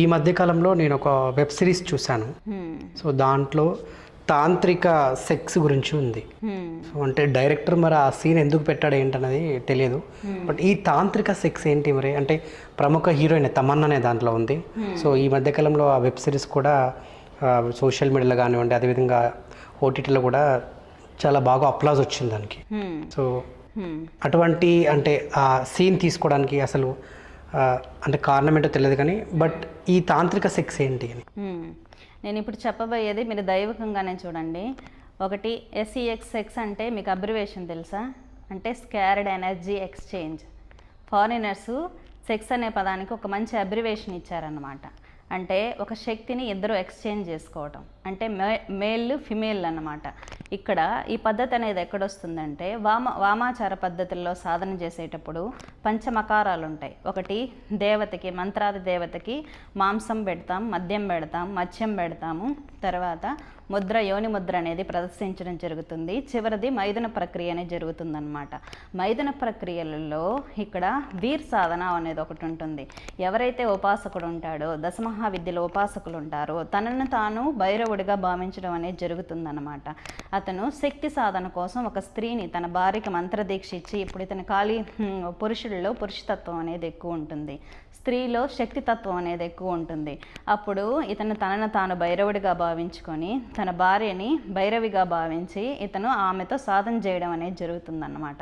ఈ మధ్య కాలంలో నేను ఒక వెబ్ సిరీస్ చూశాను. సో దాంట్లో తాంత్రిక సెక్స్ గురించి ఉంది. సో అంటే డైరెక్టర్ మరి ఆ సీన్ ఎందుకు పెట్టాడు ఏంటన్నది తెలియదు. బట్ ఈ తాంత్రిక సెక్స్ ఏంటి మరి అంటే ప్రముఖ హీరోయిన్ తమన్నానే దాంట్లో ఉంది. సో ఈ మధ్య కాలంలో ఆ వెబ్ సిరీస్ కూడా సోషల్ మీడియాలో కానివ్వండి, అదేవిధంగా ఓటీటీలో కూడా చాలా బాగా అప్లాజ్ వచ్చింది దానికి. సో అటువంటి అంటే ఆ సీన్ తీసుకోవడానికి అసలు అంటే కారణం ఏంటో తెలియదు కానీ, బట్ ఈ తాంత్రిక సెక్స్ ఏంటి అని నేను ఇప్పుడు చెప్పబోయేది మీరు దైవకంగానే చూడండి. ఒకటి SEX సెక్స్ అంటే మీకు అబ్రివేషన్ తెలుసా? అంటే scared energy exchange. Foreigners sex అనే పదానికి ఒక మంచి అబ్రివేషన్ ఇచ్చారన్నమాట. అంటే ఒక శక్తిని ఇద్దరు ఎక్స్చేంజ్ చేసుకోవటం, అంటే మేల్ ఫిమేల్ అన్నమాట. ఇక్కడ ఈ పద్ధతి అనేది ఎక్కడొస్తుందంటే వామాచార పద్ధతుల్లో సాధన చేసేటప్పుడు పంచమకారాలు ఉంటాయి. ఒకటి దేవతకి, మంత్రాది దేవతకి మాంసం పెడతాం, మద్యం పెడతాం, మత్స్యం పెడతాము. తర్వాత ముద్ర, యోని ముద్ర అనేది ప్రదర్శించడం జరుగుతుంది. చివరిది మైథున ప్రక్రియ అనేది జరుగుతుందన్నమాట. మైథున ప్రక్రియలలో ఇక్కడ వీర్ సాధన అనేది ఒకటి ఉంటుంది. ఎవరైతే ఉపాసకుడు ఉంటాడో, దశమహావిద్యలో ఉపాసకులు ఉంటారో తనను తాను భైరవుడిగా భావించడం అనేది జరుగుతుందన్నమాట. అతను శక్తి సాధన కోసం ఒక స్త్రీని తన భార్యకి మంత్రదీక్ష ఇచ్చి, ఇప్పుడు ఇతని ఖాళీ పురుషుల్లో పురుషతత్వం అనేది ఎక్కువ ఉంటుంది, స్త్రీలో శక్తితత్వం అనేది ఎక్కువ ఉంటుంది. అప్పుడు ఇతను తనను తాను భైరవుడిగా భావించుకొని తన భార్యని భైరవిగా భావించి ఇతను ఆమెతో సాధన చేయడం అనేది జరుగుతుందన్నమాట.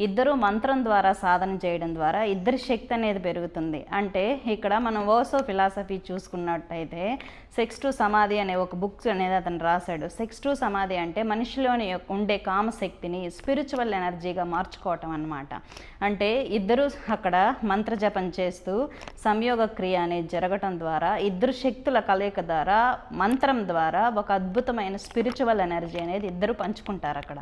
ఇద్దరు మంత్రం ద్వారా సాధన చేయడం ద్వారా ఇద్దరి శక్తి అనేది పెరుగుతుంది. అంటే ఇక్కడ మనం ఓసో ఫిలాసఫీ చూసుకున్నట్టయితే సెక్స్ టు సమాధి అనే ఒక బుక్ అనేది అతను రాశాడు. సెక్స్ టు సమాధి అంటే మనిషిలోని ఉండే కామశక్తిని స్పిరిచువల్ ఎనర్జీగా మార్చుకోవటం అన్నమాట. అంటే ఇద్దరు అక్కడ మంత్రజపం చేస్తూ సంయోగ క్రియ అనేది జరగటం ద్వారా ఇద్దరు శక్తుల కలయిక ద్వారా మంత్రం ద్వారా ఒక అద్భుతమైన స్పిరిచువల్ ఎనర్జీ అనేది ఇద్దరు పంచుకుంటారు అక్కడ.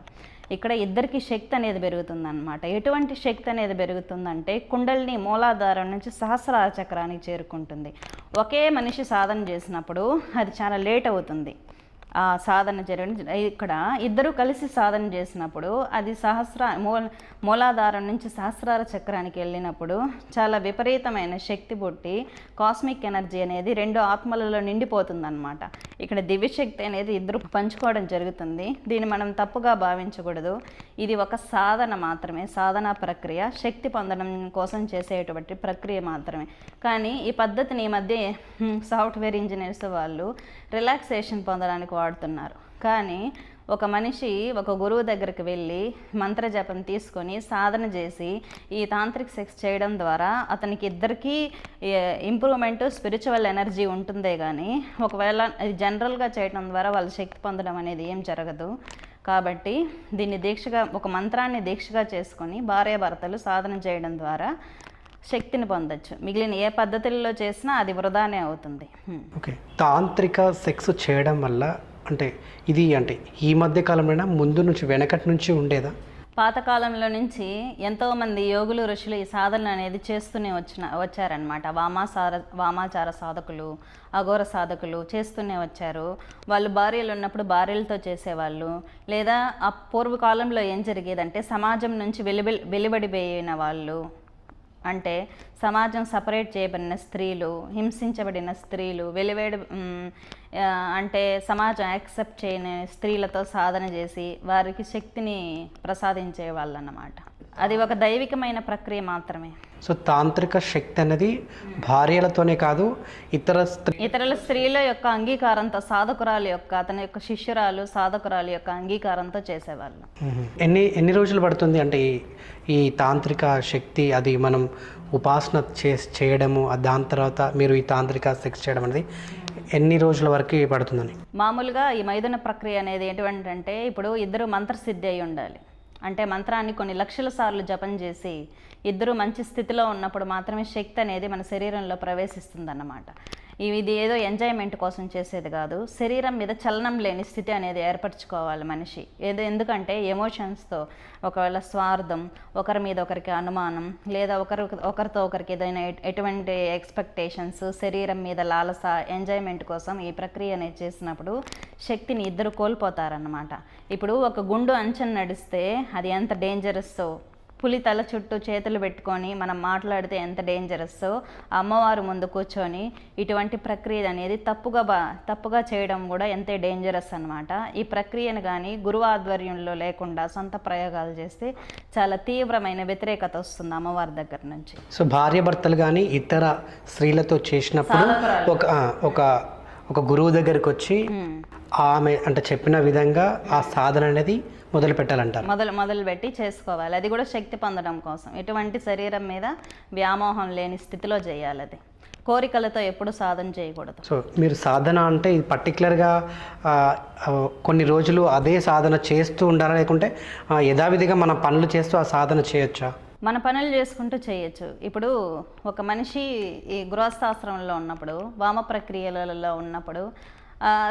ఇక్కడ ఇద్దరికి శక్తి అనేది పెరుగుతుందన్నమాట. ఎటువంటి శక్తి అనేది పెరుగుతుందంటే కుండలిని మూలాధారం నుంచి సహస్రార చక్రానికి చేరుకుంటుంది. ఒకే మనిషి సాధన చేసినప్పుడు అది చాలా లేట్ అవుతుంది. ఆ సాధన ఇక్కడ ఇద్దరు కలిసి సాధన చేసినప్పుడు అది మూలాధారం నుంచి సహస్రార చక్రానికి వెళ్ళినప్పుడు చాలా విపరీతమైన శక్తి పుట్టి కాస్మిక్ ఎనర్జీ అనేది రెండు ఆత్మలలో నిండిపోతుందన్నమాట. ఇక్కడ దివ్యశక్తి అనేది ఇద్దరు పంచుకోవడం జరుగుతుంది. దీన్ని మనం తప్పుగా భావించకూడదు. ఇది ఒక సాధన మాత్రమే, సాధనా ప్రక్రియ, శక్తి పొందడం కోసం చేసేటువంటి ప్రక్రియ మాత్రమే. కానీ ఈ పద్ధతిని ఈ మధ్య సాఫ్ట్వేర్ ఇంజనీర్స్ వాళ్ళు రిలాక్సేషన్ పొందడానికి వాడుతున్నారు. కానీ ఒక మనిషి ఒక గురువు దగ్గరికి వెళ్ళి మంత్రజపం తీసుకొని సాధన చేసి ఈ తాంత్రిక్ సెక్స్ చేయడం ద్వారా అతనికి ఇద్దరికీ ఇంప్రూవ్మెంట్ స్పిరిచువల్ ఎనర్జీ ఉంటుందే కానీ ఒకవేళ ఇది జనరల్గా చేయడం ద్వారా వాళ్ళు శక్తి పొందడం అనేది ఏం జరగదు. కాబట్టి దీన్ని దీక్షగా, ఒక మంత్రాన్ని దీక్షగా చేసుకొని భార్యాభర్తలు సాధన చేయడం ద్వారా శక్తిని పొందొచ్చు. మిగిలిన ఏ పద్ధతుల్లో చేసినా అది వృధానే అవుతుంది. ఓకే, తాంత్రిక సెక్స్ చేయడం వల్ల అంటే ఇది అంటే ఈ మధ్య కాలంలో ముందు నుంచి వెనకటి నుంచి ఉండేదా? పాతకాలంలో నుంచి ఎంతోమంది యోగులు, ఋషులు ఈ సాధన అనేది చేస్తూనే వచ్చారనమాట. వామాచార సాధకులు, అఘోర సాధకులు చేస్తూనే వచ్చారు. వాళ్ళు భార్యలు ఉన్నప్పుడు భార్యలతో చేసేవాళ్ళు. లేదా ఆ పూర్వకాలంలో ఏం జరిగేదంటే సమాజం నుంచి వెలువడిపోయిన వాళ్ళు, అంటే సమాజం సపరేట్ చేయబడిన స్త్రీలు, హింసించబడిన స్త్రీలు, అంటే సమాజం యాక్సెప్ట్ చేయని స్త్రీలతో సాధన చేసి వారికి శక్తిని ప్రసాదించే వాళ్ళు అన్నమాట. అది ఒక దైవికమైన ప్రక్రియ మాత్రమే. సో తాంత్రిక శక్తి అనేది భార్యలతోనే కాదు, ఇతరుల స్త్రీల యొక్క అంగీకారంతో, సాధకురాలు యొక్క, అతని యొక్క శిష్యురాలు సాధకురాలు యొక్క అంగీకారంతో చేసేవాళ్ళు. ఎన్ని రోజులు పడుతుంది అంటే ఈ తాంత్రిక శక్తి అది మనం ఉపాసన చేయడము, దాని తర్వాత మీరు ఈ తాంత్రిక సెక్స్ చేయడం అనేది ఎన్ని రోజుల వరకు పడుతుందని? మామూలుగా ఈ మైథున ప్రక్రియ అనేది ఎటువంటిదంటే ఇప్పుడు ఇద్దరు మంత్రసిద్ధి అయి ఉండాలి. అంటే మంత్రాన్ని కొన్ని లక్షల సార్లు జపం చేసి ఇద్దరు మంచి స్థితిలో ఉన్నప్పుడు మాత్రమే శక్తి అనేది మన శరీరంలో ప్రవేశిస్తుందన్నమాట. ఇది ఏదో ఎంజాయ్మెంట్ కోసం చేసేది కాదు. శరీరం మీద చలనం లేని స్థితి అనేది ఏర్పరచుకోవాలి మనిషి. ఎందుకంటే ఎమోషన్స్తో ఒకవేళ స్వార్థం, ఒకరి మీద ఒకరికి అనుమానం, లేదా ఒకరితో ఒకరికి ఏదైనా ఎటువంటి ఎక్స్పెక్టేషన్స్, శరీరం మీద లాలస, ఎంజాయ్మెంట్ కోసం ఈ ప్రక్రియ అనేది చేసినప్పుడు శక్తిని ఇద్దరు కోల్పోతారన్నమాట. ఇప్పుడు ఒక గుండు అంచెను నడిస్తే అది ఎంత డేంజరస్తో పులి తల చుట్టూ చేతులు పెట్టుకొని మనం మాట్లాడితే ఎంత డేంజరస్, అమ్మవారు ముందు కూర్చొని ఇటువంటి ప్రక్రియ అనేది తప్పుగా చేయడం కూడా ఎంతే డేంజరస్ అనమాట. ఈ ప్రక్రియను కానీ గురువు ఆధ్వర్యంలో లేకుండా సొంత ప్రయోగాలు చేస్తే చాలా తీవ్రమైన వ్యతిరేకత వస్తుంది అమ్మవారి దగ్గర నుంచి. సో భార్యాభర్తలు కానీ ఇతర స్త్రీలతో చేసినప్పుడు ఒక గురువు దగ్గరికి వచ్చి ఆమె అంటే చెప్పిన విధంగా ఆ సాధన అనేది మొదలు పెట్టాలంటారు. మొదలుపెట్టి చేసుకోవాలి. అది కూడా శక్తి పొందడం కోసం. ఎటువంటి శరీరం మీద వ్యామోహం లేని స్థితిలో చేయాలి. అది కోరికలతో ఎప్పుడు సాధన చేయకూడదు. సో మీరు సాధన అంటే ఇది పర్టికులర్గా కొన్ని రోజులు అదే సాధన చేస్తూ ఉండాలా, లేకుంటే యథావిధిగా మన పనులు చేస్తూ ఆ సాధన చేయొచ్చా? మన పనులు చేసుకుంటూ చేయొచ్చు. ఇప్పుడు ఒక మనిషి ఈ గృహస్థాశ్రమంలో ఉన్నప్పుడు, వామ ప్రక్రియలలో ఉన్నప్పుడు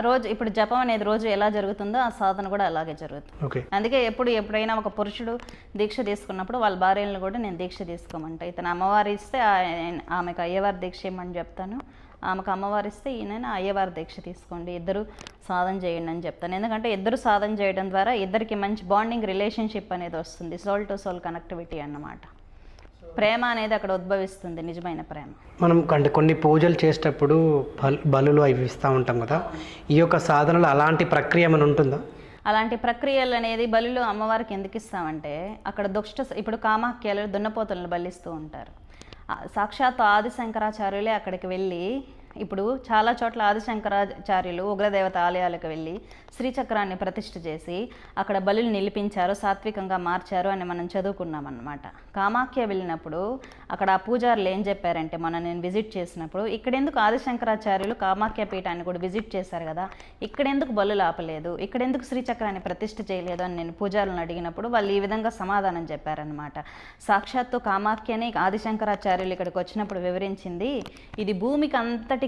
రోజు ఇప్పుడు జపం అనేది రోజు ఎలా జరుగుతుందో ఆ సాధన కూడా అలాగే జరుగుతుంది. అందుకే ఎప్పుడైనా ఒక పురుషుడు దీక్ష తీసుకున్నప్పుడు వాళ్ళ భార్యలను కూడా నేను దీక్ష తీసుకోమంట. ఇతను అమ్మవారి ఇస్తే ఆమెకు అయ్యవారి దీక్ష ఇవ్వమని చెప్తాను, ఆమెకు అమ్మవారు ఇస్తే ఈయన అయ్యవారి దీక్ష తీసుకోండి, ఇద్దరు సాధన చేయండి అని చెప్తాను. ఎందుకంటే ఇద్దరు సాధన చేయడం ద్వారా ఇద్దరికి మంచి బాండింగ్ రిలేషన్షిప్ అనేది వస్తుంది. సోల్ టు సోల్ కనెక్టివిటీ అన్నమాట. ప్రేమ అనేది అక్కడ ఉద్భవిస్తుంది, నిజమైన ప్రేమ. మనం అంటే కొన్ని పూజలు చేసేటప్పుడు బలులు అవి ఇస్తూ ఉంటాం కదా, ఈ యొక్క సాధనలో అలాంటి ప్రక్రియ ఏమైనా ఉంటుందా? అలాంటి ప్రక్రియలు అనేది బలులు అమ్మవారికి ఎందుకు ఇస్తామంటే అక్కడ ఇప్పుడు కామాఖ్యలు దున్నపోతులను బలిస్తూ ఉంటారు. సాక్షాత్ ఆదిశంకరాచార్యులే అక్కడికి వెళ్ళి, ఇప్పుడు చాలా చోట్ల ఆదిశంకరాచార్యులు ఉగ్రదేవత ఆలయాలకు వెళ్ళి శ్రీచక్రాన్ని ప్రతిష్ఠ చేసి అక్కడ బలులు నిలిపించారు, సాత్వికంగా మార్చారు అని మనం చదువుకున్నాం అన్నమాట. కామాఖ్య వెళ్ళినప్పుడు అక్కడ ఆ పూజారులు ఏం చెప్పారంటే, నేను విజిట్ చేసినప్పుడు, ఇక్కడెందుకు ఆదిశంకరాచార్యులు కామాఖ్య పీఠాన్ని కూడా విజిట్ చేశారు కదా, ఇక్కడెందుకు బలులు ఆపలేదు, ఇక్కడెందుకు శ్రీచక్రాన్ని ప్రతిష్ఠ చేయలేదు అని నేను పూజారులను అడిగినప్పుడు వాళ్ళు ఈ విధంగా సమాధానం చెప్పారనమాట. సాక్షాత్తు కామాఖ్యని ఆదిశంకరాచార్యులు ఇక్కడికి వచ్చినప్పుడు వివరించింది, ఇది భూమికి అంతటి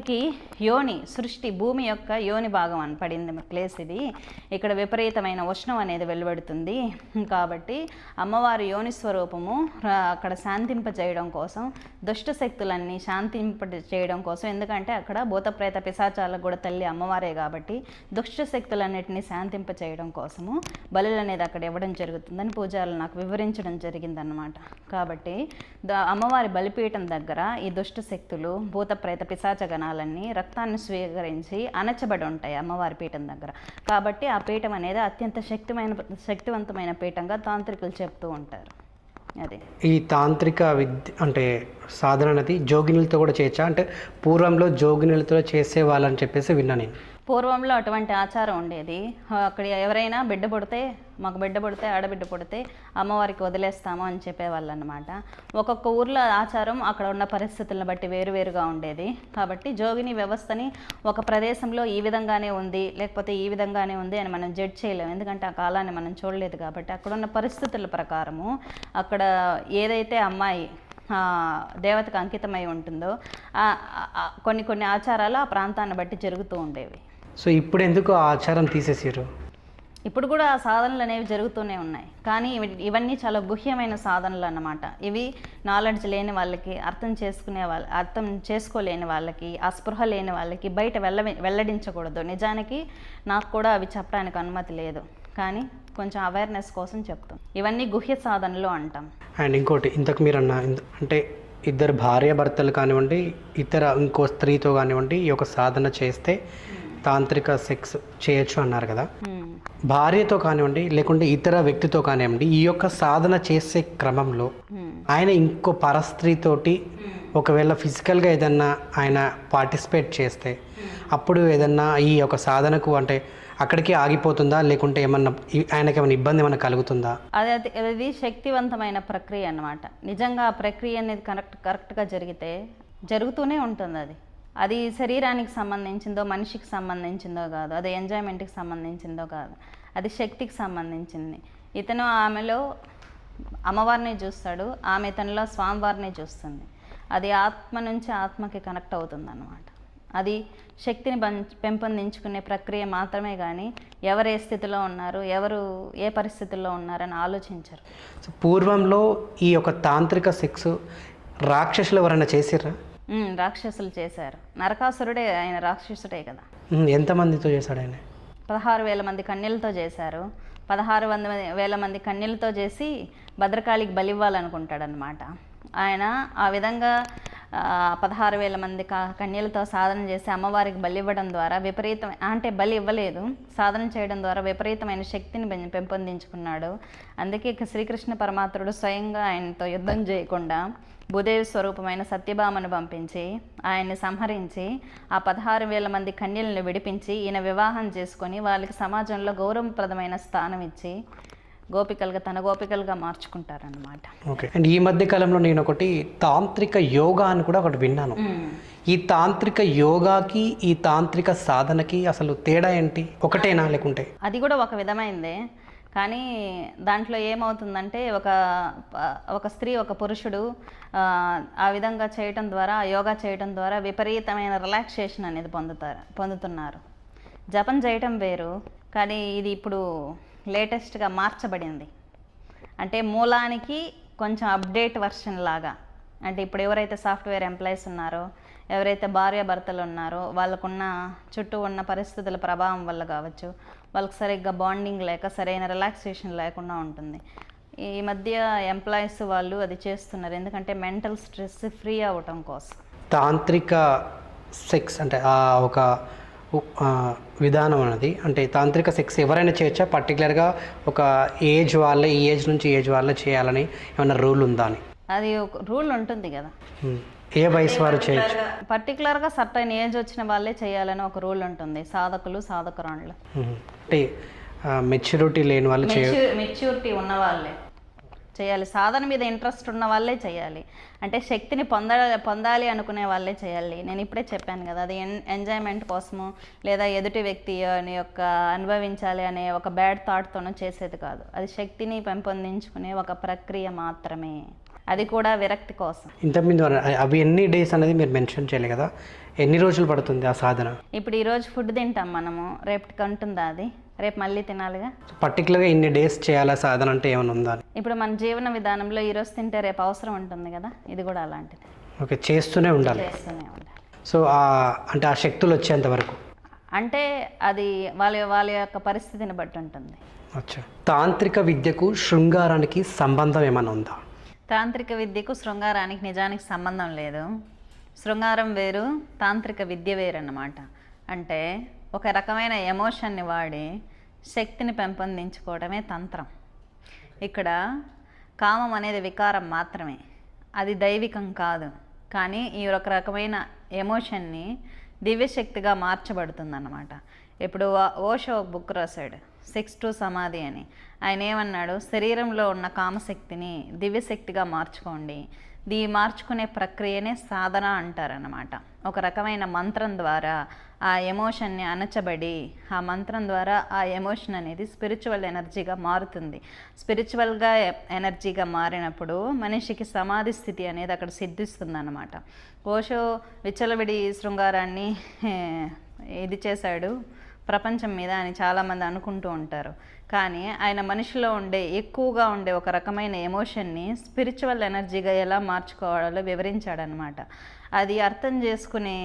యోని సృష్టి, భూమి యొక్క యోని భాగం అని పడింది ప్లేస్ ఇది, ఇక్కడ విపరీతమైన ఉష్ణం అనేది వెలువడుతుంది కాబట్టి అమ్మవారి యోని స్వరూపము అక్కడ శాంతింప చేయడం కోసం, దుష్ట శక్తులన్నీ శాంతింప చేయడం కోసం, ఎందుకంటే అక్కడ భూతప్రేత పిశాచాలకు కూడా తల్లి అమ్మవారే కాబట్టి దుష్ట శక్తులన్నిటినీ శాంతింప చేయడం కోసము బలులు అనేది అక్కడ ఇవ్వడం జరుగుతుందని పూజారులు నాకు వివరించడం జరిగిందన్నమాట. కాబట్టి అమ్మవారి బలిపీఠం దగ్గర ఈ దుష్ట శక్తులు, భూతప్రేత పిశాచ గణాలన్నీ రక్తాన్ని స్వీకరించి అణచబడి ఉంటాయి అమ్మవారి పీఠం దగ్గర. కాబట్టి ఆ పీఠం అనేది అత్యంత శక్తివంతమైన పీఠంగా తాంత్రికులు చెప్తూ ఉంటారు. అది ఈ తాంత్రిక విద్య అంటే సాధన అనేది జోగినులతో కూడా చేయొచ్చా? అంటే పూర్వంలో జోగినులతో చేసే వాళ్ళని చెప్పేసి విన్నా నేను. పూర్వంలో అటువంటి ఆచారం ఉండేది. అక్కడ ఎవరైనా బిడ్డ పుడితే, మాకు బిడ్డ పుడితే, ఆడబిడ్డ పుడితే అమ్మవారికి వదిలేస్తాము అని చెప్పేవాళ్ళు అనమాట. ఒక్కొక్క ఊర్లో ఆచారం అక్కడ ఉన్న పరిస్థితులను బట్టి వేరువేరుగా ఉండేది. కాబట్టి జోగిని వ్యవస్థని ఒక ప్రదేశంలో ఈ విధంగానే ఉంది, లేకపోతే ఈ విధంగానే ఉంది అని మనం జడ్జ్ చేయలేము. ఎందుకంటే ఆ కాలాన్ని మనం చూడలేదు కాబట్టి అక్కడున్న పరిస్థితుల ప్రకారము అక్కడ ఏదైతే అమ్మాయి దేవతకు అంకితమై ఉంటుందో కొన్ని ఆచారాలు ఆ ప్రాంతాన్ని బట్టి జరుగుతూ ఉండేవి. సో ఇప్పుడు ఎందుకు ఆ ఆచారం తీసేసారు? ఇప్పుడు కూడా ఆ సాధనలు అనేవి జరుగుతూనే ఉన్నాయి, కానీ ఇవన్నీ చాలా గుహ్యమైన సాధనలు అన్నమాట. ఇవి నాలెడ్జ్ లేని వాళ్ళకి, అర్థం చేసుకోలేని వాళ్ళకి, ఆ స్పృహ లేని వాళ్ళకి బయట వెల్లడించకూడదు. నిజానికి నాకు కూడా అవి చెప్పడానికి అనుమతి లేదు, కానీ కొంచెం అవేర్నెస్ కోసం చెప్తాం. ఇవన్నీ గుహ్య సాధనలు అంటాం. అండ్ ఇంకోటి ఇంతకు మీరు అంటే ఇద్దరు భార్యాభర్తలు కానివ్వండి, ఇంకో స్త్రీతో కానివ్వండి ఈ యొక్క సాధన చేస్తే తాంత్రిక సెక్స్ చేయొచ్చు అన్నారు కదా, భార్యతో కానివ్వండి లేకుంటే ఇతర వ్యక్తితో కానివ్వండి ఈ యొక్క సాధన చేసే క్రమంలో ఆయన ఇంకో పరస్త్రీతోటి ఒకవేళ ఫిజికల్గా ఏదన్నా ఆయన పార్టిసిపేట్ చేస్తే అప్పుడు ఏదన్నా ఈ యొక్క సాధనకు అంటే అక్కడికి ఆగిపోతుందా, లేకుంటే ఏమన్నా ఆయనకి ఏమైనా ఇబ్బంది ఏమైనా కలుగుతుందా? అది శక్తివంతమైన ప్రక్రియ అన్నమాట. నిజంగా ఆ ప్రక్రియ అనేది కరెక్ట్గా జరుగుతూనే ఉంటుంది. అది శరీరానికి సంబంధించిందో, మనిషికి సంబంధించిందో కాదు, అది ఎంజాయ్మెంట్కి సంబంధించిందో కాదు, అది శక్తికి సంబంధించింది. ఇతను ఆమెలో అమ్మవారిని చూస్తాడు, ఆమె ఇతనిలో స్వామివారిని చూస్తుంది. అది ఆత్మ నుంచి ఆత్మకి కనెక్ట్ అవుతుంది అన్నమాట. అది శక్తిని పెంపొందించుకునే ప్రక్రియ మాత్రమే కానీ ఎవరు ఏ స్థితిలో ఉన్నారు, ఎవరు ఏ పరిస్థితుల్లో ఉన్నారని ఆలోచించరు. పూర్వంలో ఈ యొక్క తాంత్రిక సెక్స్ రాక్షసులు ఎవరైనా చేసిర్రా? రాక్షసులు చేశారు. నరకాసురుడే ఆయన రాక్షసుడే కదా. ఎంతమందితో చేశాడు ఆయన? 16,000 మంది కన్యలతో చేశారు. 16,000 మంది కన్యలతో చేసి భద్రకాళికి బలివ్వాలనుకుంటాడనమాట. ఆయన ఆ విధంగా 16,000 మంది కన్యలతో సాధన చేసి అమ్మవారికి బలి ఇవ్వడం ద్వారా అంటే బలి ఇవ్వలేదు, సాధన చేయడం ద్వారా విపరీతమైన శక్తిని పెంపొందించుకున్నాడు. అందుకే శ్రీకృష్ణ పరమాత్ముడు స్వయంగా ఆయనతో యుద్ధం చేయకుండా భూదేవి స్వరూపమైన సత్యభామను పంపించి ఆయన్ని సంహరించి ఆ 16,000 మంది కన్యలను విడిపించి ఈయన వివాహం చేసుకొని వాళ్ళకి సమాజంలో గౌరవప్రదమైన స్థానం ఇచ్చి తన గోపికలుగా మార్చుకుంటారనమాట. ఓకే. అండ్ ఈ మధ్య కాలంలో నేను ఒకటి తాంత్రిక యోగా అని కూడా ఒకటి విన్నాను. ఈ తాంత్రిక యోగాకి ఈ తాంత్రిక సాధనకి అసలు తేడా ఏంటి? ఒకటేనా లేకుంటే? అది కూడా ఒక విధమైందే, కానీ దాంట్లో ఏమవుతుందంటే ఒక స్త్రీ ఒక పురుషుడు ఆ విధంగా చేయటం ద్వారా, యోగా చేయటం ద్వారా విపరీతమైన రిలాక్సేషన్ అనేది పొందుతున్నారు. జపం చేయటం వేరు, కానీ ఇది ఇప్పుడు లేటెస్ట్గా మార్చబడింది. అంటే మూలానికి కొంచెం అప్డేట్ వర్షన్ లాగా. అంటే ఇప్పుడు ఎవరైతే సాఫ్ట్వేర్ ఎంప్లాయీస్ ఉన్నారో, ఎవరైతే భార్యాభర్తలు ఉన్నారో, వాళ్ళకున్న చుట్టూ ఉన్న పరిస్థితుల ప్రభావం వల్ల కావచ్చు, వాళ్ళకి సరిగ్గా బాండింగ్ లేక సరైన రిలాక్సేషన్ లేకుండా ఉంటుంది. ఈ మధ్య ఎంప్లాయీస్ వాళ్ళు అది చేస్తున్నారు, ఎందుకంటే మెంటల్ స్ట్రెస్ ఫ్రీ అవ్వటం కోసం. తాంత్రిక సెక్స్ అంటే ఒక విధానం అన్నది, అంటే తాంత్రిక సెక్స్ ఎవరైనా చేయొచ్చా? పర్టికులర్గా ఒక ఏజ్ వాళ్ళే, ఈ ఏజ్ నుంచి ఏజ్ వాళ్ళే చేయాలని ఏమైనా రూల్ ఉందా అని? అది ఒక రూల్ ఉంటుంది కదా, ఏ వయసు వారు చేయొచ్చు? పర్టికులర్గా సర్టైన్ ఏజ్ వచ్చిన వాళ్ళే చేయాలని ఒక రూల్ ఉంటుంది. సాధకులు, సాధకురాళ్ళు, అంటే మెచ్యూరిటీ లేని వాళ్ళు మెచ్యూరిటీ ఉన్న వాళ్ళే చేయాలి. సాధన మీద ఇంట్రెస్ట్ ఉన్న వాళ్ళే చేయాలి. అంటే శక్తిని పొందాలి అనుకునే వాళ్ళే చేయాలి. నేను ఇప్పుడే చెప్పాను కదా, అది ఎంజాయ్మెంట్ కోసము లేదా ఎదుటి వ్యక్తి యొక్క అనుభవించాలి అనే ఒక బ్యాడ్ థాట్తోనూ చేసేది కాదు. అది శక్తిని పెంపొందించుకునే ఒక ప్రక్రియ మాత్రమే, అది కూడా విరక్తి కోసం. ఇంతకుముందు అవి ఎన్ని డేస్ అనేది మీరు మెన్షన్ చేయలేదు కదా, ఎన్ని రోజులు పడుతుంది ఆ సాధన? ఇప్పుడు ఈరోజు ఫుడ్ తింటాం మనము, రేపటికి ఉంటుందా? అది రేపు మళ్ళీ తినాలిగా. పర్టికులర్గా ఇన్ని డేస్ చేయాలా సాధన అంటే ఏమైనా ఉందా? ఇప్పుడు మన జీవన విధానంలో ఈరోజు తింటే రేపు అవసరం ఉంటుంది కదా, ఇది కూడా అలాంటిది. ఓకే, చేస్తూనే ఉండాలి. సో అంటే ఆ శక్తులు వచ్చేంత వరకు, అంటే అది వాళ్ళ యొక్క పరిస్థితిని బట్టి ఉంటుంది. అచ్చా. తాంత్రిక విద్యకు శృంగారానికి సంబంధం ఏమైనా ఉందా? తాంత్రిక విద్యకు శృంగారానికి నిజానికి సంబంధం లేదు. శృంగారం వేరు, తాంత్రిక విద్య వేరు అన్నమాట. అంటే ఒక రకమైన ఎమోషన్ని వాడి శక్తిని పెంపొందించుకోవడమే తంత్రం. ఇక్కడ కామం అనేది వికారం మాత్రమే, అది దైవికం కాదు. కానీ ఈ ఒక రకమైన ఎమోషన్ని దివ్యశక్తిగా మార్చబడుతుందన్నమాట. ఇప్పుడు ఓషో బుక్ రాశాడు, 6 to సమాధి అని. ఆయన ఏమన్నాడు, శరీరంలో ఉన్న కామశక్తిని దివ్యశక్తిగా మార్చుకోండి. మార్చుకునే ప్రక్రియనే సాధన అంటారన్నమాట. ఒక రకమైన మంత్రం ద్వారా ఆ ఎమోషన్ని అణచబడి, ఆ మంత్రం ద్వారా ఆ ఎమోషన్ అనేది స్పిరిచువల్ ఎనర్జీగా మారుతుంది. స్పిరిచువల్గా ఎనర్జీగా మారినప్పుడు మనిషికి సమాధి స్థితి అనేది అక్కడ సిద్ధిస్తుంది అన్నమాట. ఓషో విచ్చలవిడి శృంగారాన్ని ఇది చేశాడు ప్రపంచం మీద అని చాలామంది అనుకుంటూ ఉంటారు. కానీ ఆయన మనిషిలో ఎక్కువగా ఉండే ఒక రకమైన ఎమోషన్ని స్పిరిచువల్ ఎనర్జీగా ఎలా మార్చుకోవాలో వివరించాడనమాట. అది అర్థం చేసుకునే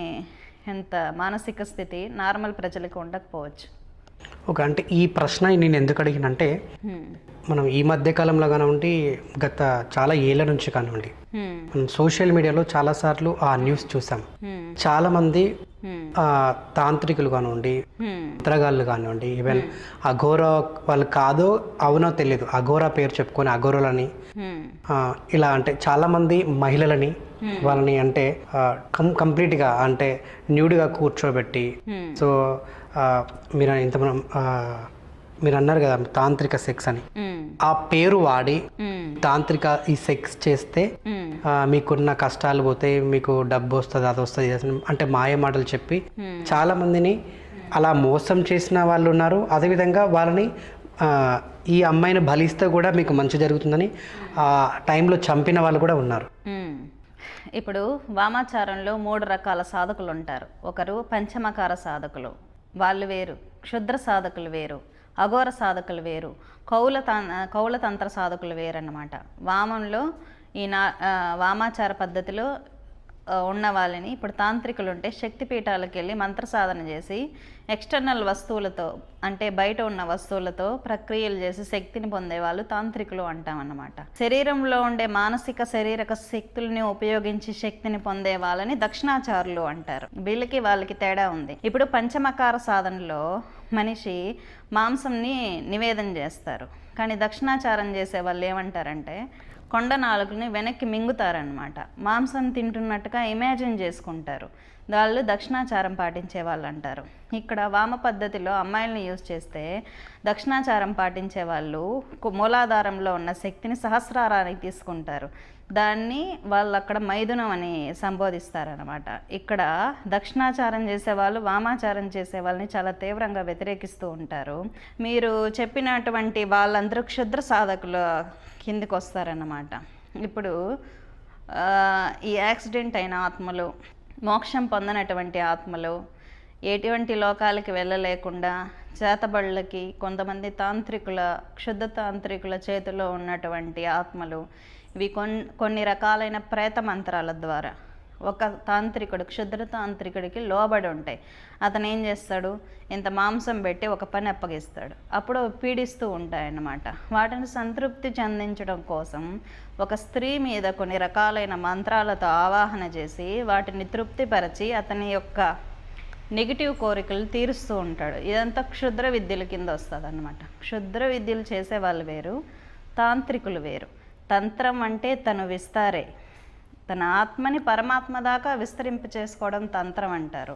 ఎంత మానసిక స్థితి నార్మల్ ప్రజలకు ఉండకపోవచ్చు. ఓకే, అంటే ఈ ప్రశ్న నేను ఎందుకు అడిగినంటే, మనం ఈ మధ్య కాలంలో కానివ్వండి, గత చాలా ఏళ్ళ నుంచి కానివ్వండి, మనం సోషల్ మీడియాలో చాలాసార్లు ఆ న్యూస్ చూసాం. చాలామంది తాంత్రికులు కానివ్వండి, మంత్రగాళ్ళు కానివ్వండి, ఈవెన్ అఘోరా వాళ్ళు కాదో అవునో తెలియదు, అఘోరా పేరు చెప్పుకొని అఘోరాలని ఇలా అంటే చాలామంది మహిళలని వాళ్ళని అంటే కంప్లీట్గా అంటే న్యూడ్గా కూర్చోబెట్టి, సో మీరు అన్నారు కదా తాంత్రిక సెక్స్ అని, ఆ పేరు వాడి తాంత్రిక ఈ సెక్స్ చేస్తే మీకున్న కష్టాలు పోతాయి, మీకు డబ్బు వస్తుంది, అది వస్తుంది అంటే మాయ మాటలు చెప్పి చాలా మందిని అలా మోసం చేసిన వాళ్ళు ఉన్నారు. అదేవిధంగా వాళ్ళని ఈ అమ్మాయిని బలిస్తే కూడా మీకు మంచి జరుగుతుందని ఆ టైంలో చంపిన వాళ్ళు కూడా ఉన్నారు. ఇప్పుడు వామాచారంలో 3 రకాల సాధకులు ఉంటారు. ఒకరు పంచమకార సాధకులు, వాళ్ళు వేరు. క్షుద్ర సాధకులు వేరు. అఘోర సాధకులు వేరు. కౌలతంత్ర సాధకులు వేరు అన్నమాట. వామంలో వామాచార పద్ధతిలో ఉన్న వాళ్ళని ఇప్పుడు తాంత్రికులు ఉంటే శక్తిపీఠాలకు వెళ్ళి మంత్ర సాధన చేసి ఎక్స్టర్నల్ వస్తువులతో అంటే బయట ఉన్న వస్తువులతో ప్రక్రియలు చేసి శక్తిని పొందే వాళ్ళు తాంత్రికులు అంటామన్నమాట. శరీరంలో ఉండే మానసిక శారీరక శక్తుల్ని ఉపయోగించి శక్తిని పొందే వాళ్ళని దక్షిణాచారులు అంటారు. వీళ్ళకి వాళ్ళకి తేడా ఉంది. ఇప్పుడు పంచమకార సాధనలో మనిషి మాంసంని నివేదన చేస్తారు, కానీ దక్షిణాచారం చేసే వాళ్ళు ఏమంటారంటే కొండ నాలుగుని వెనక్కి మింగుతారనమాట. మాంసం తింటున్నట్టుగా ఇమాజిన్ చేసుకుంటారు. వాళ్ళు దక్షిణాచారం పాటించే వాళ్ళు అంటారు. ఇక్కడ వామ పద్ధతిలో అమ్మాయిల్ని యూజ్ చేస్తే దక్షిణాచారం పాటించే వాళ్ళు మూలాధారంలో ఉన్న శక్తిని సహస్రారానికి తీసుకుంటారు. దాన్ని వాళ్ళు అక్కడ మైథునం అని సంబోధిస్తారనమాట. ఇక్కడ దక్షిణాచారం చేసేవాళ్ళు వామాచారం చేసే వాళ్ళని చాలా తీవ్రంగా వ్యతిరేకిస్తూ ఉంటారు. మీరు చెప్పినటువంటి వాళ్ళందరూ క్షుద్ర సాధకుల కిందికి వస్తారన్నమాట. ఇప్పుడు ఈ యాక్సిడెంట్ అయిన ఆత్మలు, మోక్షం పొందనటువంటి ఆత్మలు, ఎటువంటి లోకాలకి వెళ్ళలేకుండా చేతబళ్ళకి కొంతమంది క్షుద్ర తాంత్రికుల చేతిలో ఉన్నటువంటి ఆత్మలు, ఇవి కొన్ని రకాలైన ప్రేత మంత్రాల ద్వారా ఒక తాంత్రికుడు క్షుద్ర తాంత్రికుడికి లోబడి ఉంటాయి. అతను ఏం చేస్తాడు, ఇంత మాంసం పెట్టి ఒక పని అప్పగిస్తాడు, అప్పుడు పీడిస్తూ ఉంటాయన్నమాట. వాటిని సంతృప్తి చెందించడం కోసం ఒక స్త్రీ మీద కొన్ని రకాలైన మంత్రాలతో ఆవాహన చేసి వాటిని తృప్తిపరచి అతని యొక్క నెగిటివ్ కోరికలు తీరుస్తూ ఉంటాడు. ఇదంతా క్షుద్ర విద్యల కింద వస్తుంది అన్నమాట. క్షుద్ర విద్యలు చేసే వాళ్ళు వేరు, తాంత్రికులు వేరు. తంత్రం అంటే తను విస్తారే, తన ఆత్మని పరమాత్మ దాకా విస్తరింప చేసుకోవడం తంత్రం అంటారు.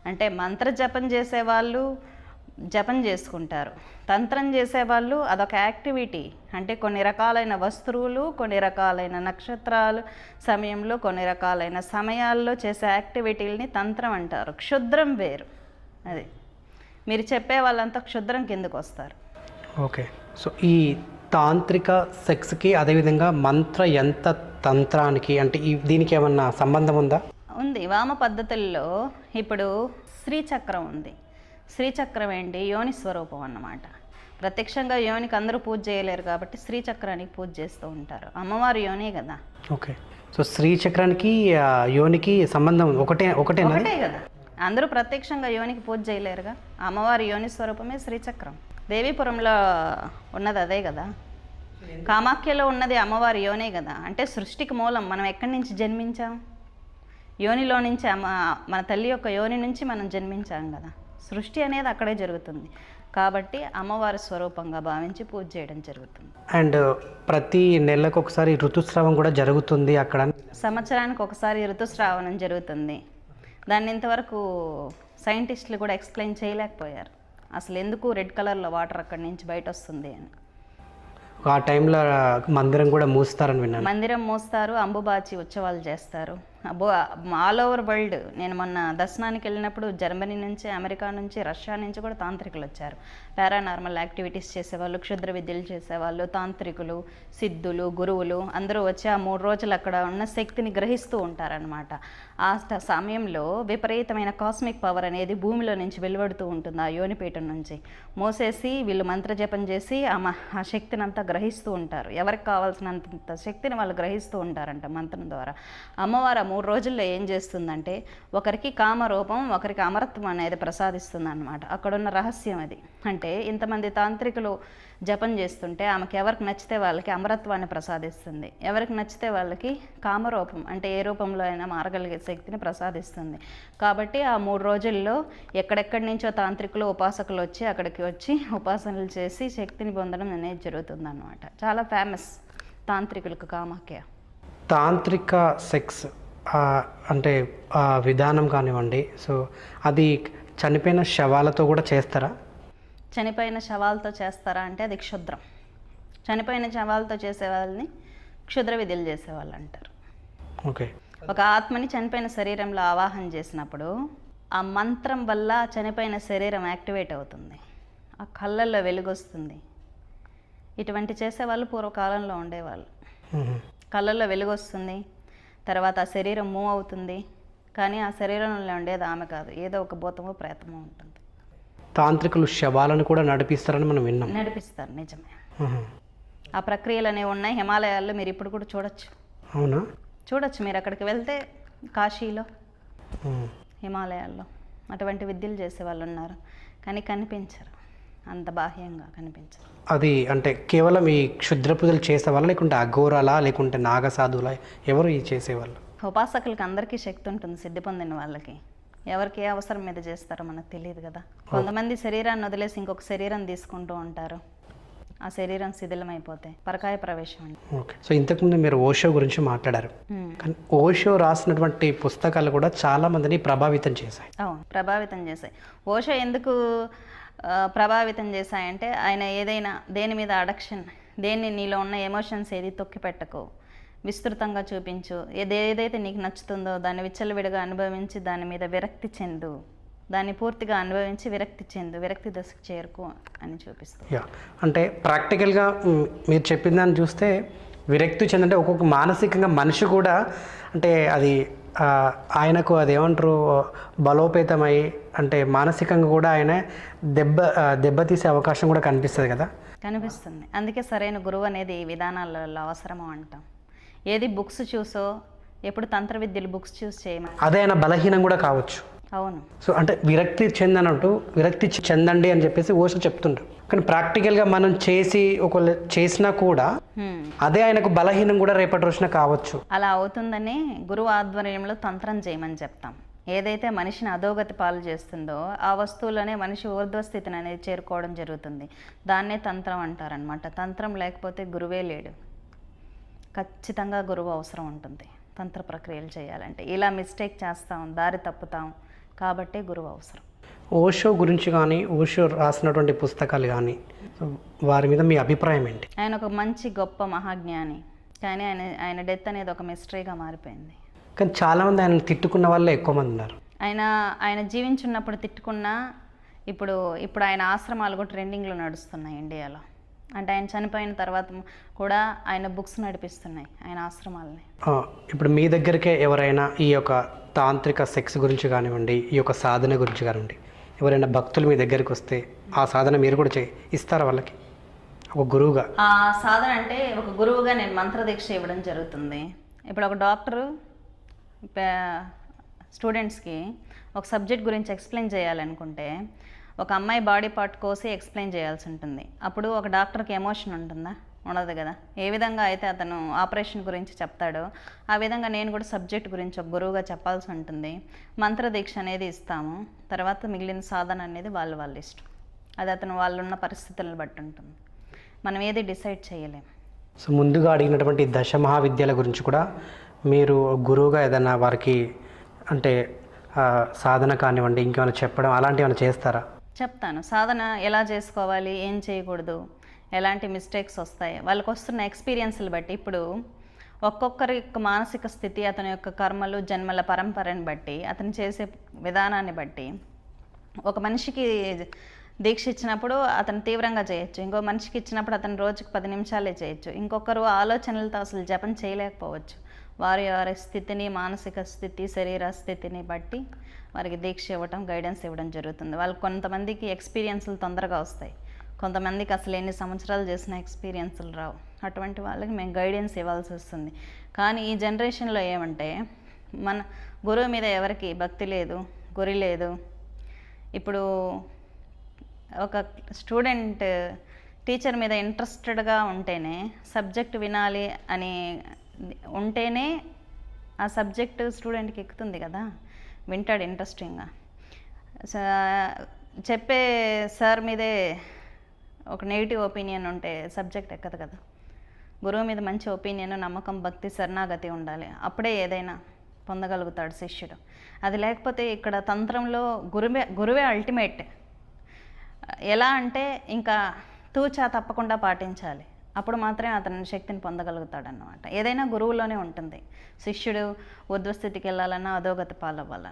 అంటే మంత్ర జపం చేసేవాళ్ళు జపం చేసుకుంటారు, తంత్రం చేసేవాళ్ళు అదొక యాక్టివిటీ. అంటే కొన్ని రకాలైన వస్తువులు, కొన్ని రకాలైన నక్షత్రాలు సమయంలో, కొన్ని రకాలైన సమయాల్లో చేసే యాక్టివిటీలని తంత్రం అంటారు. క్షుద్రం వేరు. అది మీరు చెప్పే వాళ్ళంతా క్షుద్రం కిందకు వస్తారు. ఓకే. సో ఈ తాంత్రిక సెక్స్కి అదేవిధంగా మంత్ర తంత్రానికి అంటే దీనికి ఏమన్నా సంబంధం ఉందా? ఉంది. వామ పద్ధతుల్లో ఇప్పుడు శ్రీచక్రం ఉంది. శ్రీచక్రం ఏంటి, యోని స్వరూపం అన్నమాట. ప్రత్యక్షంగా యోనికి అందరూ పూజ చేయలేరు కాబట్టి శ్రీచక్రానికి పూజ చేస్తూ ఉంటారు. అమ్మవారు యోనే కదా. ఓకే. సో శ్రీచక్రానికి యోనికి సంబంధం ఒకటే కదా. అందరూ ప్రత్యక్షంగా యోనికి పూజ చేయలేరుగా. అమ్మవారి యోని స్వరూపమే శ్రీచక్రం. దేవీపురంలో ఉన్నది అదే కదా. కామాఖ్యలో ఉన్నది అమ్మవారి యోనే కదా. అంటే సృష్టికి మూలం. మనం ఎక్కడి నుంచి జన్మించాం, యోనిలో నుంచి. మన తల్లి యొక్క యోని నుంచి మనం జన్మించాం కదా. సృష్టి అనేది అక్కడే జరుగుతుంది కాబట్టి అమ్మవారి స్వరూపంగా భావించి పూజ చేయడం జరుగుతుంది. అండ్ ప్రతి నెలకు ఒకసారి ఋతుస్రావం కూడా జరుగుతుంది అక్కడ. సంవత్సరానికి ఒకసారి ఋతుస్రావణం జరుగుతుంది. దాన్ని ఇంతవరకు సైంటిస్టులు కూడా ఎక్స్ప్లెయిన్ చేయలేకపోయారు. అసలు ఎందుకు రెడ్ కలర్లో వాటర్ అక్కడి నుంచి బయట వస్తుంది అని. ఆ టైంలో మందిరం కూడా మూస్తారని విన్నాను. మందిరం మూస్తారు, అంబుబాచి ఉత్సవాలు చేస్తారు. All over world. నేను మొన్న దర్శనానికి వెళ్ళినప్పుడు జర్మనీ నుంచి, అమెరికా నుంచి, రష్యా నుంచి కూడా తాంత్రికులు వచ్చారు. పారానార్మల్ యాక్టివిటీస్ చేసేవాళ్ళు, క్షుద్ర విద్యలు చేసేవాళ్ళు, తాంత్రికులు, సిద్ధులు, గురువులు అందరూ వచ్చి ఆ 3 రోజులు అక్కడ ఉన్న శక్తిని గ్రహిస్తూ ఉంటారనమాట. ఆ సమయంలో విపరీతమైన కాస్మిక్ పవర్ అనేది భూమిలో నుంచి వెలువడుతూ ఉంటుంది. ఆ యోనిపీఠం నుంచి మోసేసి వీళ్ళు మంత్రజపం చేసి ఆ శక్తిని అంతా గ్రహిస్తూ ఉంటారు. ఎవరికి కావాల్సినంత శక్తిని వాళ్ళు గ్రహిస్తూ ఉంటారంట మంత్రం ద్వారా. అమ్మవారు 3 రోజుల్లో ఏం చేస్తుందంటే ఒకరికి కామరూపం, ఒకరికి అమరత్వం అనేది ప్రసాదిస్తుంది అన్నమాట. అక్కడున్న రహస్యం అది. అంటే ఇంతమంది తాంత్రికులు జపం చేస్తుంటే ఆమెకి ఎవరికి నచ్చితే వాళ్ళకి అమరత్వాన్ని ప్రసాదిస్తుంది, ఎవరికి నచ్చితే వాళ్ళకి కామరూపం అంటే ఏ రూపంలో అయినా మారగలిగే శక్తిని ప్రసాదిస్తుంది. కాబట్టి ఆ 3 రోజుల్లో ఎక్కడెక్కడి నుంచో తాంత్రికులు, ఉపాసకులు వచ్చి అక్కడికి వచ్చి ఉపాసనలు చేసి శక్తిని పొందడం అనేది జరుగుతుంది అన్నమాట. చాలా ఫేమస్ తాంత్రికులకు కామాఖ్య. తాంత్రిక సెక్స్ అంటే విధానం కానివ్వండి, సో అది చనిపోయిన శవాలతో కూడా చేస్తారా? చనిపోయిన శవాలతో చేస్తారా అంటే అది క్షుద్రం. చనిపోయిన శవాలతో చేసే వాళ్ళని క్షుద్ర విధులు చేసేవాళ్ళు అంటారు. ఓకే. ఒక ఆత్మని చనిపోయిన శరీరంలో ఆవాహన చేసినప్పుడు ఆ మంత్రం వల్ల చనిపోయిన శరీరం యాక్టివేట్ అవుతుంది, ఆ కళ్ళల్లో వెలుగొస్తుంది. ఇటువంటి చేసేవాళ్ళు పూర్వకాలంలో ఉండేవాళ్ళు. కళ్ళల్లో వెలుగొస్తుంది, తర్వాత ఆ శరీరం మూవ్ అవుతుంది, కానీ ఆ శరీరంలో ఉండేది ఆమె కాదు, ఏదో ఒక భూతమో ప్రేతమో ఉంటుంది. తాంత్రికులు శవాలను కూడా నడిపిస్తారని మనం విన్నాం. నడిపిస్తారు, నిజమే. ఆ ప్రక్రియలు అనేవి ఉన్నాయి హిమాలయాల్లో. మీరు ఇప్పుడు కూడా చూడొచ్చు. అవునా? చూడొచ్చు. మీరు అక్కడికి వెళ్తే కాశీలో, హిమాలయాల్లో అటువంటి విద్యలు చేసే వాళ్ళు ఉన్నారు, కానీ కనిపించరు, అంత బాహ్యంగా కనిపించరు. అది అంటే కేవలం ఈ క్షుద్ర పూజలు చేసేవాళ్ళ, లేకుంటే అఘోరాలా, లేకుంటే నాగసాధువులా, ఎవరు ఈ చేసేవాళ్ళు? ఉపాసకులకి అందరికీ శక్తి ఉంటుంది, సిద్ధి పొందిన వాళ్ళకి. ఎవరికి ఏ అవసరం మీద చేస్తారో మనకు తెలియదు కదా. కొంతమంది శరీరాన్ని వదిలేసి ఇంకొక శరీరం తీసుకుంటూ ఉంటారు, ఆ శరీరం శిథిలమైపోతే పరకాయ ప్రవేశం అండి. ఓకే. సో ఇంతకుముందు మీరు ఓషో గురించి మాట్లాడారు, కానీ ఓషో రాసినటువంటి పుస్తకాలు కూడా చాలా మందిని ప్రభావితం చేశాయి. అవును, ప్రభావితం చేశాయి. ఓషో ఎందుకు ప్రభావితం చేశాయంటే, ఆయన ఏదైనా దేని మీద అడక్షన్, దేన్ని నీలో ఉన్న ఎమోషన్స్ ఏది తొక్కి పెట్టకు, విస్తృతంగా చూపించు, ఏదైతే నీకు నచ్చుతుందో దాన్ని విచ్చలవిడిగా అనుభవించి దాని మీద విరక్తి చెందు, దాన్ని పూర్తిగా అనుభవించి విరక్తి చెందు, విరక్తి దశకు చేరుకో అని చూపిస్తుంది. యా, అంటే ప్రాక్టికల్గా మీరు చెప్పిన దాన్ని చూస్తే విరక్తి చెందంటే ఒక్కొక్క మానసికంగా మనిషి కూడా అంటే అది ఆయనకు అది ఏమంటారు బలోపేతమై అంటే మానసికంగా కూడా ఆయన దెబ్బతీసే అవకాశం కూడా కనిపిస్తుంది కదా. కనిపిస్తుంది. అందుకే సరైన గురువు అనేది ఈ విధానాలలో అవసరము అంటాం. ఏది బుక్స్ చూసో, ఎప్పుడు తంత్ర విద్యలు బుక్స్ చూసి చేయమని, అదే ఆయన బలహీనం కూడా కావచ్చు. అవును. సో అంటే విరక్తి చెందనంటూ విరక్తి చెందండి అని చెప్పేసి ఓషో చెప్తుంటారు, కానీ ప్రాక్టికల్గా మనం చేసి ఒకళ్ళు చేసినా కూడా అదే ఆయనకు బలహీనం కూడా రేపటి రోజున కావచ్చు. అలా అవుతుందని గురువు ఆధ్వర్యంలో తంత్రం చేయమని చెప్తాం. ఏదైతే మనిషిని అధోగతి పాలు చేస్తుందో ఆ వస్తువులోనే మనిషి ఊర్ధ్వస్థితిని అనేది చేరుకోవడం జరుగుతుంది. దాన్నే తంత్రం అంటారనమాట. తంత్రం లేకపోతే గురువే లేడు. ఖచ్చితంగా గురువు అవసరం ఉంటుంది తంత్ర ప్రక్రియలు చేయాలంటే. ఇలా మిస్టేక్ చేస్తాం, దారి తప్పుతాం, కాబట్టే గురువు అవసరం. ఓషో గురించి కానీ, ఓషో రాసినటువంటి పుస్తకాలు కానీ, వారి మీద మీ అభిప్రాయం ఏంటి? ఆయన ఒక మంచి గొప్ప మహాజ్ఞాని, కానీ ఆయన డెత్ అనేది ఒక మిస్టరీగా మారిపోయింది. కానీ చాలామంది ఆయన తిట్టుకున్న వాళ్ళే ఎక్కువ మంది ఉన్నారు. ఆయన జీవించున్నప్పుడు తిట్టుకున్నా ఇప్పుడు ఆయన ఆశ్రమాలు కూడా ట్రెండింగ్లో నడుస్తున్నాయి ఇండియాలో. అంటే ఆయన చనిపోయిన తర్వాత కూడా ఆయన బుక్స్ నడిపిస్తున్నాయి ఆయన ఆశ్రమాలని. ఇప్పుడు మీ దగ్గరికే ఎవరైనా ఈ యొక్క తాంత్రిక సెక్స్ గురించి కానివ్వండి, ఈ యొక్క సాధన గురించి కానివ్వండి, ఎవరైనా భక్తులు మీ దగ్గరికి వస్తే ఆ సాధన మీరు కూడా ఇస్తారా వాళ్ళకి ఒక గురువుగా? ఆ సాధన అంటే ఒక గురువుగా నేను మంత్రదీక్ష ఇవ్వడం జరుగుతుంది. ఇప్పుడు ఒక డాక్టరు స్టూడెంట్స్కి ఒక సబ్జెక్ట్ గురించి ఎక్స్ప్లెయిన్ చేయాలనుకుంటే ఒక అమ్మాయి బాడీ పార్ట్ కోసి ఎక్స్ప్లెయిన్ చేయాల్సి ఉంటుంది. అప్పుడు ఒక డాక్టర్కి ఎమోషన్ ఉంటుందా? ఉండదు కదా. ఏ విధంగా అయితే అతను ఆపరేషన్ గురించి చెప్తాడో ఆ విధంగా నేను కూడా సబ్జెక్ట్ గురించి ఒక గురువుగా చెప్పాల్సి ఉంటుంది. మంత్రదీక్ష అనేది ఇస్తాము. తర్వాత మిగిలిన సాధన అనేది వాళ్ళ ఇష్టం. అది వాళ్ళు ఉన్న పరిస్థితులను బట్టి ఉంటుంది. మనం ఏది డిసైడ్ చేయలేము. సో ముందుగా అడిగినటువంటి దశ మహావిద్యల గురించి కూడా మీరు గురువుగా ఏదైనా వారికి అంటే సాధన కానివ్వండి, ఇంకేమైనా చెప్పడం అలాంటివి ఏమైనా చేస్తారా? చెప్తాను. సాధన ఎలా చేసుకోవాలి, ఏం చేయకూడదు, ఎలాంటి మిస్టేక్స్ వస్తాయి, వాళ్ళకి వస్తున్న ఎక్స్పీరియన్స్లు బట్టి. ఇప్పుడు ఒక్కొక్కరి యొక్క మానసిక స్థితి, అతని యొక్క కర్మలు, జన్మల పరంపరని బట్టి, అతను చేసే విధానాన్ని బట్టి ఒక మనిషికి దీక్ష ఇచ్చినప్పుడు అతను తీవ్రంగా చేయొచ్చు, ఇంకో మనిషికి ఇచ్చినప్పుడు అతను రోజుకి 10 నిమిషాలే చేయొచ్చు, ఇంకొకరు ఆలోచనలతో అసలు జపం చేయలేకపోవచ్చు. వారి స్థితిని, మానసిక స్థితి, శరీర స్థితిని బట్టి వారికి దీక్ష ఇవ్వటం, గైడెన్స్ ఇవ్వడం జరుగుతుంది. వాళ్ళకి కొంతమందికి ఎక్స్పీరియన్స్లు తొందరగా వస్తాయి, కొంతమందికి అసలు ఎన్ని సంవత్సరాలు చేసిన ఎక్స్పీరియన్స్లు రావు. అటువంటి వాళ్ళకి మేము గైడెన్స్ ఇవ్వాల్సి వస్తుంది. కానీ ఈ జనరేషన్లో ఏమంటే మన గురువు మీద ఎవరికి భక్తి లేదు, గురి లేదు. ఇప్పుడు ఒక స్టూడెంట్ టీచర్ మీద ఇంట్రెస్టెడ్గా ఉంటేనే, సబ్జెక్ట్ వినాలి అని ఉంటేనే ఆ సబ్జెక్టు స్టూడెంట్కి ఎక్కుతుంది కదా, వింటాడు ఇంట్రెస్టింగ్గా. చెప్పే సార్ మీదే ఒక నెగిటివ్ ఒపీనియన్ ఉంటే సబ్జెక్ట్ ఎక్కదు కదా. గురువు మీద మంచి ఒపీనియన్, నమ్మకం, భక్తి, శరణాగతి ఉండాలి. అప్పుడే ఏదైనా పొందగలుగుతాడు శిష్యుడు. అది లేకపోతే ఇక్కడ తంత్రంలో గురువే అల్టిమేట్. ఎలా అంటే ఇంకా తూచా తప్పకుండా పాటించాలి, అప్పుడు మాత్రమే అతని శక్తిని పొందగలుగుతాడు అన్నమాట. ఏదైనా గురువులోనే ఉంటుంది. శిష్యుడు ఊర్ధ్వస్థితికి వెళ్ళాలన్నా, అధోగతి పాలవ్వాలన్నా.